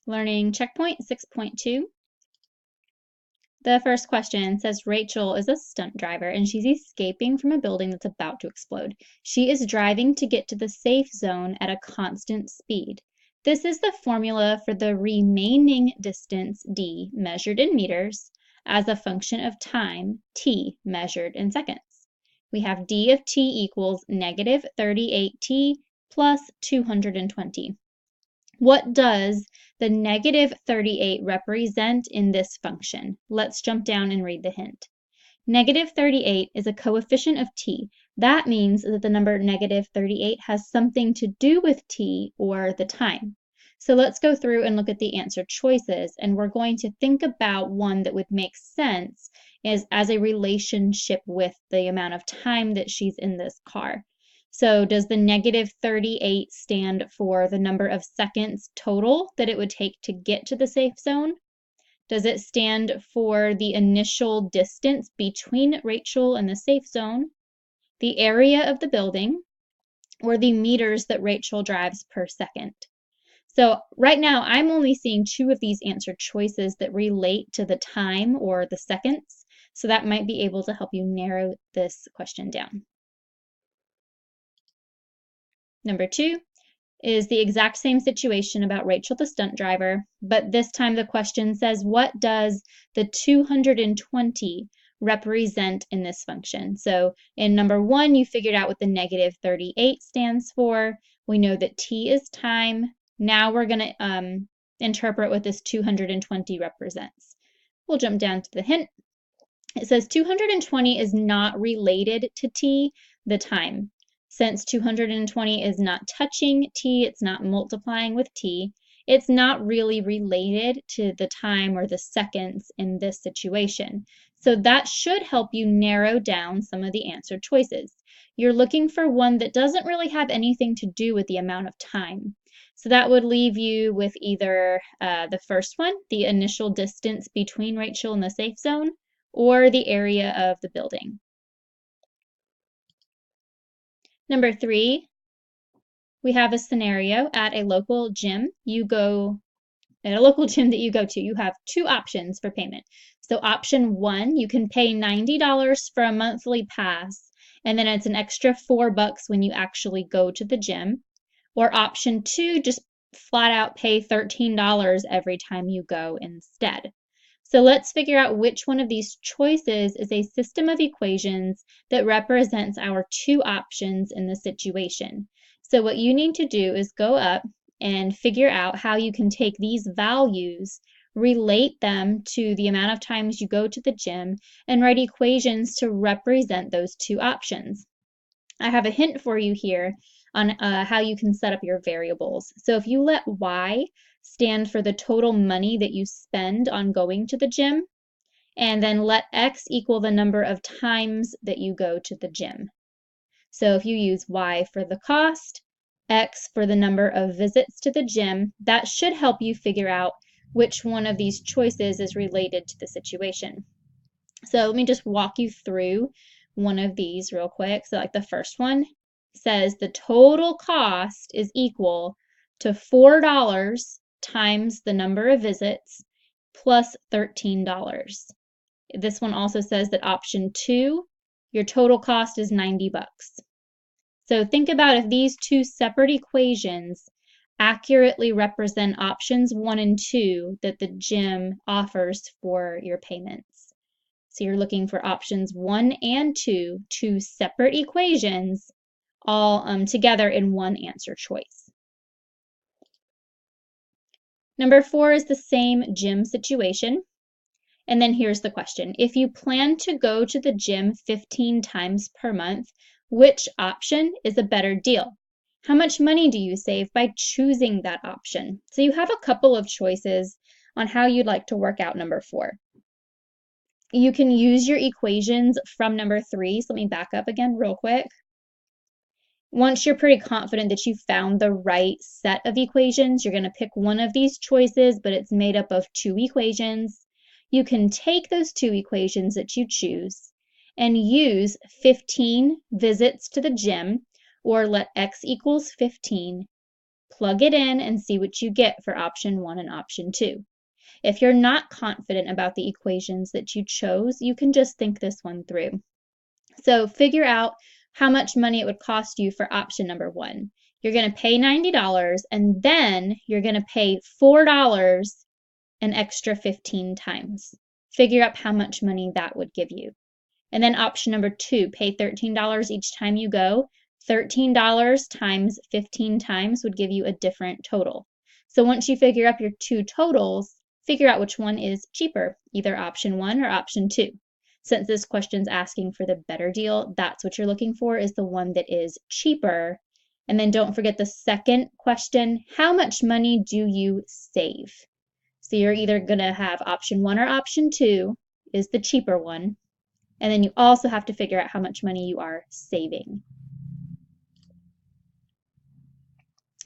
Learning checkpoint 6.2. The first question says Rachel is a stunt driver and she's escaping from a building that's about to explode. She is driving to get to the safe zone at a constant speed. This is the formula for the remaining distance d measured in meters as a function of time t measured in seconds. We have d of t equals negative 38t plus 220. What does the negative 38 represent in this function? Let's jump down and read the hint. Negative 38 is a coefficient of t. That means that the number negative 38 has something to do with t or the time. So let's go through and look at the answer choices, and we're going to think about one that would make sense as a relationship with the amount of time that she's in this car. So does the negative 38 stand for the number of seconds total that it would take to get to the safe zone? Does it stand for the initial distance between Rachel and the safe zone, the area of the building, or the meters that Rachel drives per second? So right now, I'm only seeing two of these answer choices that relate to the time or the seconds, so that might be able to help you narrow this question down. Number 2 is the exact same situation about Rachel the stunt driver, but this time the question says, what does the 220 represent in this function? So in number 1, you figured out what the negative 38 stands for. We know that t is time. Now we're going to interpret what this 220 represents. We'll jump down to the hint. It says 220 is not related to t, the time. Since 220 is not touching t, it's not multiplying with t, it's not really related to the time or the seconds in this situation. So that should help you narrow down some of the answer choices. You're looking for one that doesn't really have anything to do with the amount of time. So that would leave you with either the first one, the initial distance between Rachel and the safe zone, or the area of the building. Number 3, we have a scenario at a local gym. At a local gym that you go to, you have 2 options for payment. So option 1, you can pay $90 for a monthly pass, and then it's an extra $4 when you actually go to the gym. Or option 2, just flat out pay $13 every time you go instead. So let's figure out which one of these choices is a system of equations that represents our 2 options in the situation. So what you need to do is go up and figure out how you can take these values, relate them to the amount of times you go to the gym, and write equations to represent those 2 options. I have a hint for you here on how you can set up your variables. So if you let y stand for the total money that you spend on going to the gym, and then let x equal the number of times that you go to the gym. So if you use y for the cost, x for the number of visits to the gym, that should help you figure out which one of these choices is related to the situation. So let me just walk you through one of these real quick. So like the first one says the total cost is equal to $4 times the number of visits plus $13. This one also says that option 2, your total cost is $90. So think about if these 2 separate equations accurately represent options 1 and 2 that the gym offers for your payments. So you're looking for options 1 and 2, 2 separate equations, all together in one answer choice. Number 4 is the same gym situation. And then here's the question. If you plan to go to the gym 15 times per month, which option is a better deal? How much money do you save by choosing that option? So you have a couple of choices on how you'd like to work out number 4. You can use your equations from number 3. So let me back up again real quick. Once you're pretty confident that you found the right set of equations, you're going to pick one of these choices, but it's made up of 2 equations. You can take those 2 equations that you choose and use 15 visits to the gym, or let x equals 15 plug it in and see what you get for option 1 and option 2. If you're not confident about the equations that you chose, you can just think this one through. So figure out how much money it would cost you for option number 1. You're going to pay $90 and then you're going to pay $4 an extra 15 times. Figure out how much money that would give you. And then option number 2, pay $13 each time you go. $13 times 15 times would give you a different total. So once you figure up your two totals, figure out which one is cheaper, either option 1 or option 2. Since this question's asking for the better deal, that's what you're looking for, is the one that is cheaper. And then don't forget the second question, how much money do you save? So you're either going to have option 1 or option 2 is the cheaper one. And then you also have to figure out how much money you are saving.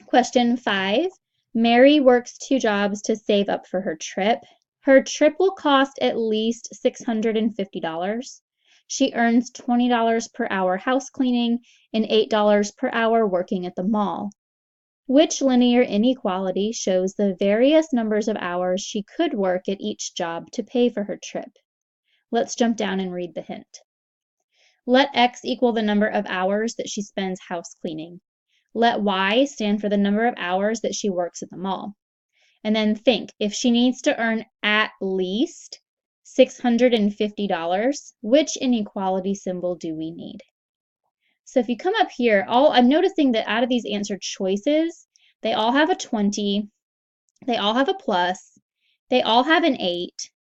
Question 5. Mary works 2 jobs to save up for her trip. Her trip will cost at least $650. She earns $20 per hour house cleaning and $8 per hour working at the mall. Which linear inequality shows the various numbers of hours she could work at each job to pay for her trip? Let's jump down and read the hint. Let X equal the number of hours that she spends house cleaning. Let Y stand for the number of hours that she works at the mall. And then think, if she needs to earn at least $650, which inequality symbol do we need? So if you come up here, I'm noticing that out of these answered choices, they all have a 20, they all have a plus, they all have an 8,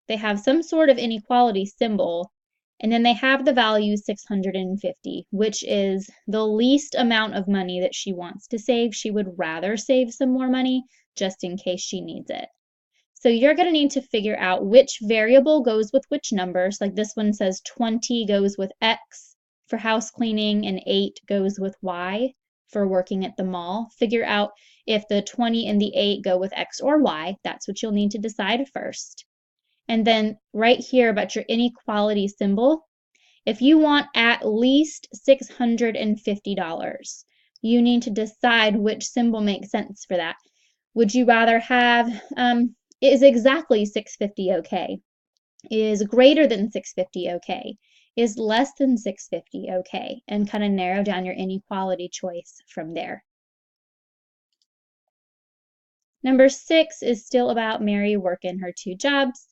they have some sort of inequality symbol, and then they have the value 650, which is the least amount of money that she wants to save. She would rather save some more money just in case she needs it. So you're going to need to figure out which variable goes with which numbers. Like this one says 20 goes with X for house cleaning and 8 goes with Y for working at the mall. Figure out if the 20 and the 8 go with X or Y. That's what you'll need to decide first. And then right here about your inequality symbol, if you want at least $650, you need to decide which symbol makes sense for that. Would you rather have, is exactly 650 okay? Is greater than 650 okay? Is less than 650 okay? And kind of narrow down your inequality choice from there. Number 6 is still about Mary working her 2 jobs.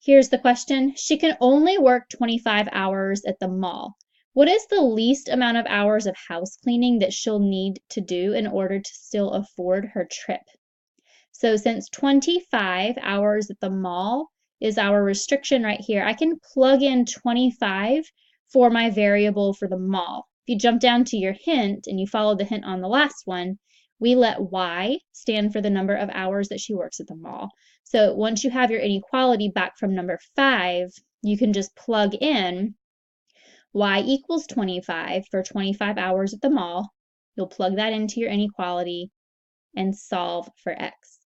Here's the question. She can only work 25 hours at the mall. What is the least amount of hours of house cleaning that she'll need to do in order to still afford her trip? So since 25 hours at the mall is our restriction right here, I can plug in 25 for my variable for the mall. If you jump down to your hint and you follow the hint on the last one, we let Y stand for the number of hours that she works at the mall. So once you have your inequality back from number 5, you can just plug in Y equals 25 for 25 hours at the mall. You'll plug that into your inequality and solve for X.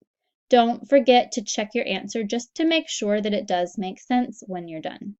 Don't forget to check your answer just to make sure that it does make sense when you're done.